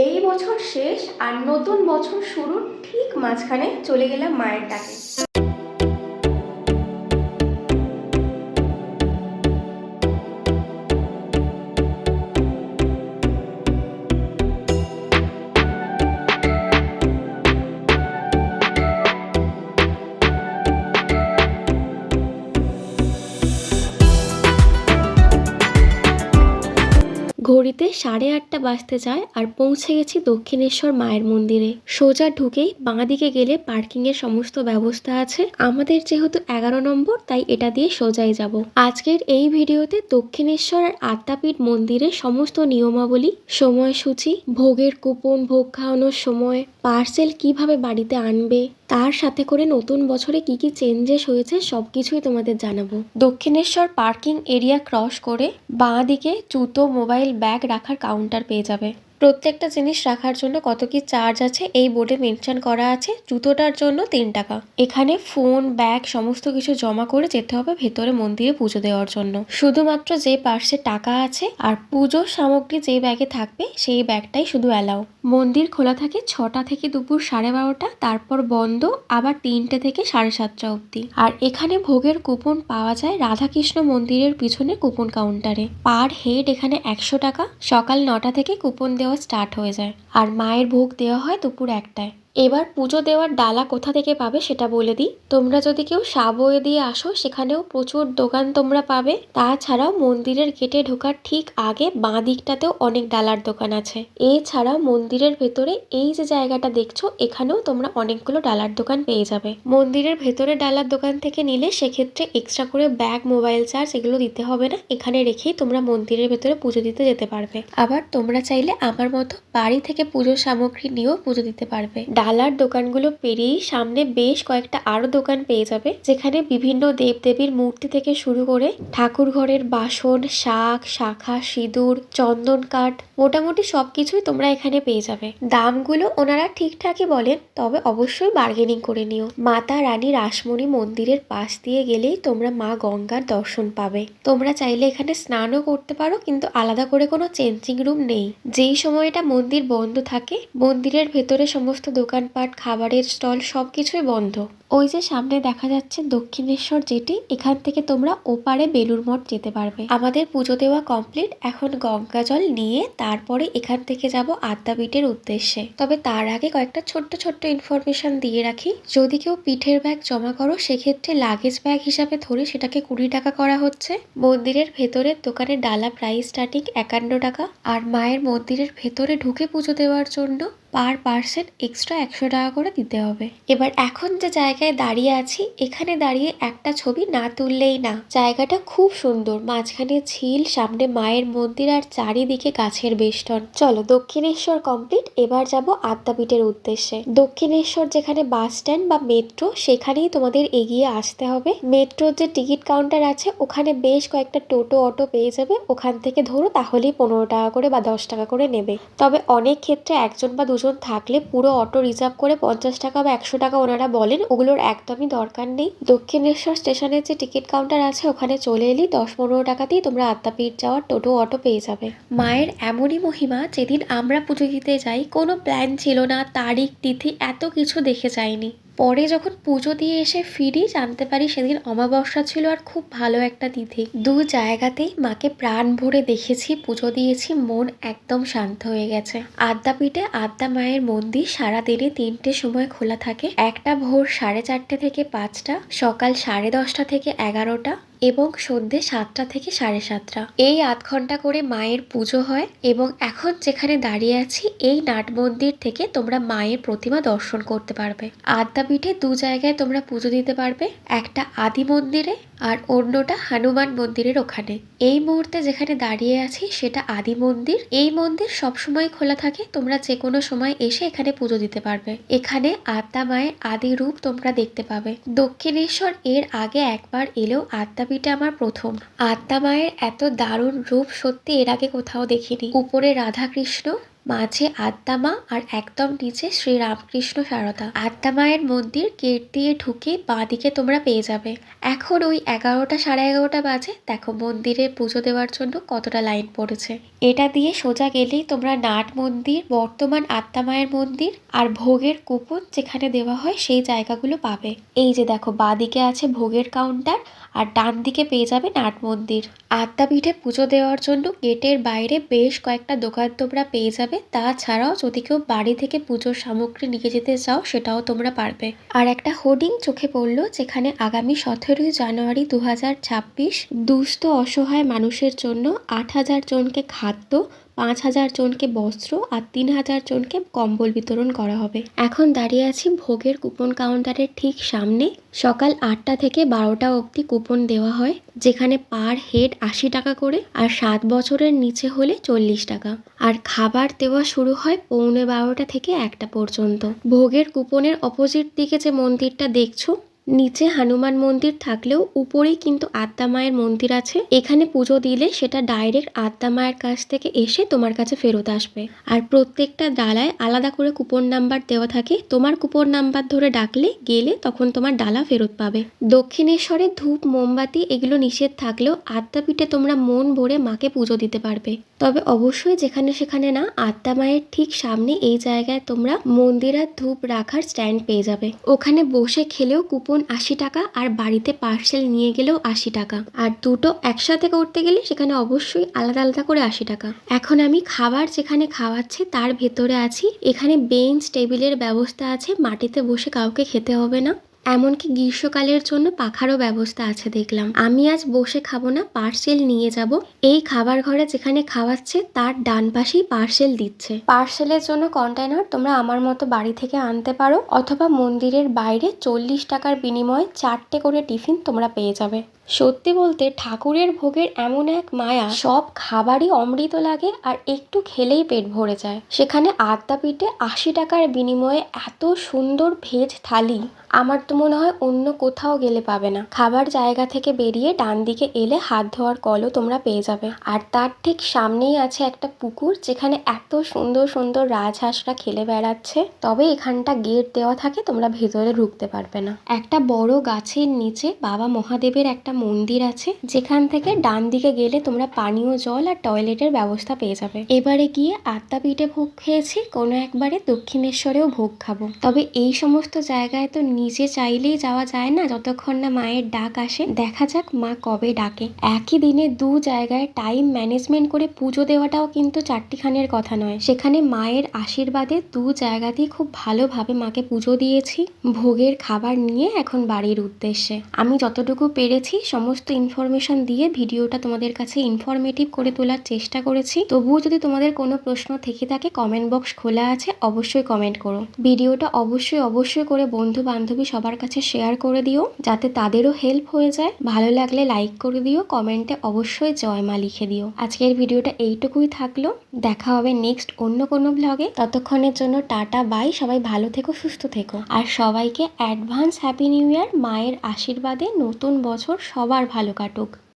এই বছর শেষ আর নতুন বছর শুরুর ঠিক মাঝখানে চলে গেলাম মায়ের ডাকে। ঘড়িতে 8:30 বাজতে যায় আর পৌঁছে গেছি দক্ষিণেশ্বর মায়ের মন্দিরে। সোজা ঢুকেই বাঁ দিকে গেলে পার্কিং এর সমস্ত ব্যবস্থা আছে। আমাদের যেহেতু 11 নম্বর, তাই এটা দিয়ে সোজাই যাব। আজকের এই ভিডিওতে দক্ষিণেশ্বরের আদ্যাপীঠ মন্দিরের সমস্ত নিয়মাবলী, সময়সূচি, ভোগের কুপন, ভোগ খাওয়ানোর সময়, পার্সেল কিভাবে বাড়িতে আনবে, তার সাথে করে নতুন বছরে কি কি চেঞ্জেস হয়েছে সবকিছুই তোমাদের জানাবো। দক্ষিণেশ্বর পার্কিং এরিয়া ক্রস করে বাঁ দিকে জুতো, মোবাইল, ব্যাগ রাখার কাউন্টার পেয়ে যাবে। প্রত্যেকটা জিনিস রাখার জন্য কত কি চার্জ আছে এই বোর্ডে মেনশন করা আছে। জুতোটার জন্য 3 টাকা। এখানে ফোন, ব্যাগ সমস্ত কিছু জমা করে যেতে হবে ভেতরে মন্দিরে পুজো দেওয়ার জন্য। শুধুমাত্র যে পার্সে টাকা আছে আর পুজোর সামগ্রী যে ব্যাগে থাকবে সেই ব্যাগটাই শুধু অ্যালাউ। মন্দির খোলা থাকে 6টা থেকে দুপুর 12:30, তারপর বন্ধ আবার 3টে থেকে 7:30 অবধি। আর এখানে ভোগের কুপন পাওয়া যায় রাধাকৃষ্ণ মন্দিরের পিছনে কুপন কাউন্টারে। পার হেড এখানে 100 টাকা। সকাল 9টা থেকে কুপন দেওয়া স্টার্ট হয়ে যায় আর মায়ের ভোগ দেওয়া হয় দুপুর 1টায়। এবার পুজো দেওয়ার ডালা কোথা থেকে পাবে সেটা বলে দিই। তোমরা যদি কেউ সাবওয়ে দিয়ে আসো সেখানেও প্রচুর দোকান তোমরা পাবে। তাছাড়াও মন্দিরের গেটে ঢোকার ঠিক আগে বাঁ দিকটাতেও অনেক ডালার দোকান আছে। এছাড়াও মন্দিরের ভেতরে এই যে জায়গাটা দেখছো এখানেও তোমরা অনেকগুলো ডালার দোকান পেয়ে যাবে। মন্দিরের ভেতরে ডালার দোকান থেকে নিলে সেক্ষেত্রে এক্সট্রা করে ব্যাগ, মোবাইল চার্জ এগুলো দিতে হবে না। এখানে রেখেই তোমরা মন্দিরের ভেতরে পুজো দিতে যেতে পারবে। আবার তোমরা চাইলে আমার মতো বাড়ি থেকে পুজোর সামগ্রী নিয়েও পুজো দিতে পারবে। ডালার দোকানগুলো পেরিয়েই সামনে বেশ কয়েকটা আরো দোকান পেয়ে যাবে, যেখানে বিভিন্ন দেবদেবীর মূর্তি থেকে শুরু করে ঠাকুর ঘরের বাসন, শাক, শাখা, সিঁদুর, চন্দন কাঠ, মোটামুটি সবকিছুই তোমরা এখানে পেয়ে যাবে। দামগুলো ওনারা ঠিকঠাকই বলেন, তবে অবশ্যই বার্গেনিং করে নিও। মাতা রানী রাসমণি মন্দিরের পাশ দিয়ে গেলেই তোমরা মা গঙ্গার দর্শন পাবে। তোমরা চাইলে এখানে স্নানও করতে পারো, কিন্তু আলাদা করে কোনো চেঞ্জিং রুম নেই। যেই সময়টা মন্দির বন্ধ থাকে মন্দিরের ভেতরে সমস্ত দোকানপাট, খাবারের স্টল সবকিছুই বন্ধ। ওই যে সামনে দেখা যাচ্ছে দক্ষিণেশ্বর জেটি, এখান থেকে তোমরা ওপারে বেলুড় মঠ যেতে পারবে। আমাদের পুজো দেওয়া কমপ্লিট। এখন গঙ্গা জল নিয়ে তারপরে এখান থেকে যাব আদ্যাপীঠের উদ্দেশ্যে। তবে তার আগে কয়েকটা ছোট্ট ছোট্ট ইনফরমেশন দিয়ে রাখি। যদি কেউ পিঠের ব্যাগ জমা করো সেক্ষেত্রে লাগেজ ব্যাগ হিসাবে ধরে সেটাকে 20 টাকা করা হচ্ছে। মন্দিরের ভেতরের দোকানে ডালা প্রাইস স্টার্টিং 51 টাকা। আর মায়ের মন্দিরের ভেতরে ঢুকে পুজো দেওয়ার জন্য পার পার্সন এক্সট্রা 100 টাকা করে দিতে হবে। এবার এখন যে জায়গায় দাঁড়িয়ে আছি এখানে দাঁড়িয়ে একটা ছবি না তুললেই না। জায়গাটা খুব সুন্দর, মাঝখানে ঝিল, সামনে মায়ের মন্দির আর চারিদিকে গাছের বেষ্টন। চলো, দক্ষিণেশ্বর কমপ্লিট, এবার যাব আদ্যাপীঠের উদ্দেশ্যে। দক্ষিণেশ্বর যেখানে বাস স্ট্যান্ড বা মেট্রো সেখানেই তোমাদের এগিয়ে আসতে হবে। মেট্রোর যে টিকিট কাউন্টার আছে ওখানে বেশ কয়েকটা টোটো, অটো পেয়ে যাবে। ওখান থেকে ধরো, তাহলেই 15 টাকা করে বা 10 টাকা করে নেবে। তবে অনেক ক্ষেত্রে একজন বা দুজন থাকলে পুরো অটো রিজার্ভ করে 50 টাকা বা 100 টাকা ওনারা বলেন। ওগুলোর একদমই দরকার নেই। দক্ষিণেশ্বর স্টেশনের যে টিকিট কাউন্টার আছে ওখানে চলে এলি 10-15 টাকাতেই তোমরা আদ্যাপীঠ যাওয়ার টোটো, অটো পেয়ে যাবে। মায়ের এমনই মহিমা, যেদিন আমরা পুজো দিতে যাই কোনো প্ল্যান ছিল না, তারিখ তিথি এত কিছু দেখে যাইনি। পরে যখন পুজো দিয়ে এসে ফিরি জানতে পারি সেদিন অমাবস্যা ছিল আর খুব ভালো একটা তিথি। দু জায়গাতেই মাকে প্রাণ ভরে দেখেছি, পুজো দিয়েছি, মন একদম শান্ত হয়ে গেছে। আদ্যাপীঠে আদ্যা মায়ের মন্দির সারাদিনে 3টে সময় খোলা থাকে। একটা ভোর 4:30 থেকে 5টা, সকাল 10:30 থেকে 11টা এবং সন্ধ্যে 7টা থেকে 7:30। এই 8 ঘন্টা করে মায়ের পুজো হয়। এবং এখন যেখানে দাঁড়িয়ে আছি এই নাট মন্দির থেকে তোমরা মায়ের প্রতিমা দর্শন করতে পারবে। আদ্যাপীঠে দু জায়গায় তোমরা পুজো দিতে পারবে, একটা আদি মন্দিরে আর অন্যটা হনুমান মন্দিরের ওখানে। এই মুহূর্তে যেখানে দাঁড়িয়ে আছি সেটা আদি মন্দির। এই মন্দির সবসময় খোলা থাকে, তোমরা যে কোনো সময় এসে এখানে পুজো দিতে পারবে। এখানে আদ্যা মায়ের আদি রূপ তোমরা দেখতে পাবে। দক্ষিণেশ্বর এর আগে একবার এলেও আদ্যাপীঠে আমার প্রথম। আদ্যা মায়ের এত দারুণ রূপ সত্যি এর আগে কোথাও দেখিনি। উপরে রাধাকৃষ্ণ, মাঝে আদ্যা মা আর একদম নিচে শ্রী রামকৃষ্ণ সারদা। আদ্যা মায়ের মন্দির গেট দিয়ে ঢুকে বাঁদিকে তোমরা পেয়ে যাবে। এখন ওই 11টা 11:30 বাজে। দেখো মন্দিরে পুজো দেওয়ার জন্য কতটা লাইন পড়েছে। এটা দিয়ে সোজা গেলেই তোমরা নাট মন্দির, বর্তমান আদ্যা মায়ের মন্দির আর ভোগের কুপন যেখানে দেওয়া হয় সেই জায়গাগুলো পাবে। এই যে দেখো বাঁদিকে আছে ভোগের কাউন্টার আর ডান দিকে পেয়ে যাবে নাট মন্দির। আদ্যাপীঠে পুজো দেওয়ার জন্য গেটের বাইরে বেশ কয়েকটা দোকান তোমরা পেয়ে যাবে। তাছাড়াও যদি কেউ বাড়ি থেকে পুজোর সামগ্রী নিয়ে যেতে চাও সেটাও তোমরা পারবে। আর একটা হোর্ডিং চোখে পড়লো যেখানে আগামী 17ই জানুয়ারি 2026 দুস্থ অসহায় মানুষের জন্য 8,000 জনকে খাদ্য, 5,000 জনকে বস্ত্র আর 3,000 জনকে কম্বল বিতরণ করা হবে। এখন দাঁড়িয়ে আছি ভোগের কুপন কাউন্টারের ঠিক সামনে। সকাল 8টা থেকে 12টা অবধি কুপন দেওয়া হয়, যেখানে পার হেড 80 টাকা করে আর 7 বছরের নিচে হলে 40 টাকা। আর খাবার দেওয়া শুরু হয় 11:45 থেকে 1টা পর্যন্ত। ভোগের কুপনের অপোজিট দিকে যে মন্দিরটা দেখছো, নিচে হনুমান মন্দির থাকলেও উপরেই কিন্তু আদ্যা মায়ের মন্দির আছে। এখানে পুজো দিলে সেটা ডাইরেক্ট আদ্যা মায়ের কাছ থেকে এসে তোমার কাছে ফেরত আসবে। আর প্রত্যেকটা ডালায় আলাদা করে কুপন নাম্বার দেওয়া থাকে। তোমার কুপন নাম্বার ধরে ডাকলে গেলে তখন তোমার ডালা ফেরত পাবে। দক্ষিণেশ্বরে ধূপ, মোমবাতি এগুলো নিষেধ থাকলেও আদ্যাপীঠে তোমরা মন ভরে মাকে পুজো দিতে পারবে। তবে অবশ্যই যেখানে সেখানে না, আদ্যা মায়ের ঠিক সামনে এই জায়গায় তোমরা মন্দির আর ধূপ রাখার স্ট্যান্ড পেয়ে যাবে। ওখানে বসে খেলেও কুপন 80 টাকা আর বাড়িতে পার্সেল নিয়ে গেলেও 80 টাকা। আর দুটো একসাথে করতে গেলে সেখানে অবশ্যই আলাদা আলাদা করে 80 টাকা। এখন আমি খাবার যেখানে খাওয়াচ্ছি তার ভেতরে আছি। এখানে বেঞ্চ টেবিলের ব্যবস্থা আছে, মাটিতে বসে কাউকে খেতে হবে না। এমনকি গ্রীষ্মকালের জন্য পাখারও ব্যবস্থা আছে দেখলাম। আমি আজ বসে খাবো না, পার্সেল নিয়ে যাব। এই খাবার ঘরে যেখানে খাওয়াচ্ছে তার ডান পাশেই পার্সেল দিচ্ছে। পার্সেলের জন্য কন্টেনার তোমরা আমার মতো বাড়ি থেকে আনতে পারো, অথবা মন্দিরের বাইরে 40 টাকার বিনিময়ে 4টে করে টিফিন তোমরা পেয়ে যাবে। সত্যি বলতে ঠাকুরের ভোগের এমন এক মায়া, সব খাবারই অমৃত লাগে আর একটু খেলেই পেট ভরে যায়। সেখানে আদ্যাপীঠে 80 টাকার বিনিময়ে এত সুন্দর ভেজ থালি আমার তো মনে হয় অন্য কোথাও গেলে পাবে না। খাবার জায়গা থেকে বেরিয়ে ডান দিকে এলে হাত ধোয়ার কলও তোমরা পেয়ে যাবে। আর তার ঠিক সামনেই আছে একটা পুকুর, যেখানে এত সুন্দর সুন্দর রাজহাঁসরা খেলে বেড়াচ্ছে। তবে এখানটা গেট দেওয়া থাকে, তোমরা ভেতরে ঢুকতে পারবে না। একটা বড় গাছের নিচে বাবা মহাদেবের একটা মন্দির আছে, যেখান থেকে ডান দিকে গেলে তোমরা পানীয় জল আর টয়লেটের ব্যবস্থা পেয়ে যাবে। এবারে গিয়ে আদ্যাপীঠে ভোগ খেয়েছি, কোনো একবারে দক্ষিণেশ্বরেও ভোগ খাবো। তবে এই সমস্ত জায়গায় তো নিজে চাইলেই যাওয়া যায় না, যতক্ষণ না মায়ের ডাক আসে। দেখা যাক মা কবে ডাকে। একই দিনে দু জায়গায় টাইম ম্যানেজমেন্ট করে পুজো দেওয়াটাও কিন্তু চারটিখানের কথা নয়। সেখানে মায়ের আশীর্বাদে দু জায়গাতেই খুব ভালোভাবে মাকে পুজো দিয়েছি। ভোগের খাবার নিয়ে এখন বাড়ির উদ্দেশ্যে। আমি যতটুকু পেরেছি সমস্ত ইনফরমেশন দিয়ে ভিডিওটা তোমাদের কাছে ইনফরমেটিভ করে তোলার চেষ্টা করেছি। তবুও যদি তোমাদের কোনো প্রশ্ন থেকে থাকে, কমেন্ট বক্স খোলা আছে, অবশ্যই কমেন্ট করো। ভিডিওটা অবশ্যই করে বন্ধু বান্ধবী সবার কাছে শেয়ার করে দিও, যাতে তাদেরও হেল্প হয়ে যায়। ভালো লাগলে লাইক করে দিও, কমেন্টে অবশ্যই জয় মা লিখে দিও। আজকের ভিডিওটা এইটুকুই থাকলো, দেখা হবে নেক্সট অন্য কোনো ব্লগে। ততক্ষণের জন্য টাটা বাই, সবাই ভালো থেকো, সুস্থ থেকো। আর সবাইকে অ্যাডভান্স হ্যাপি নিউ ইয়ার। মায়ের আশীর্বাদে নতুন বছর সবার ভালো কাটুক।